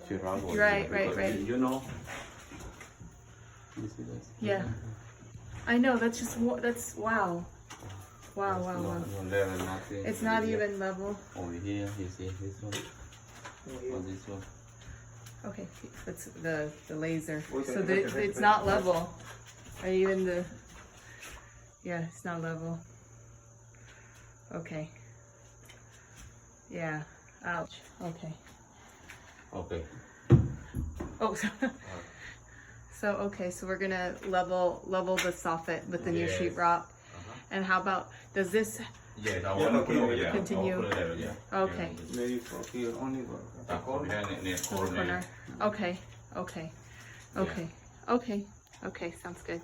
Sheetrock was Right, here, because right. You know. You see this? Yeah. I know, that's just, that's, wow. Wow, wow, wow. No level, nothing. It's not even level. Over here, you see this one? Or this one? Okay, that's the laser. Okay, So okay, it's okay. not level. Or even the, yeah, it's not level. Okay. Yeah, ouch, okay. Okay. Oh, okay, so we're gonna level the soffit with the new Yes. sheetrock. And how about, does this, Yes, I want to put it, yeah. Continue. I will put it level, yeah. okay, Maybe for here only, but Next so the corner, okay, okay, okay, okay, okay, sounds good.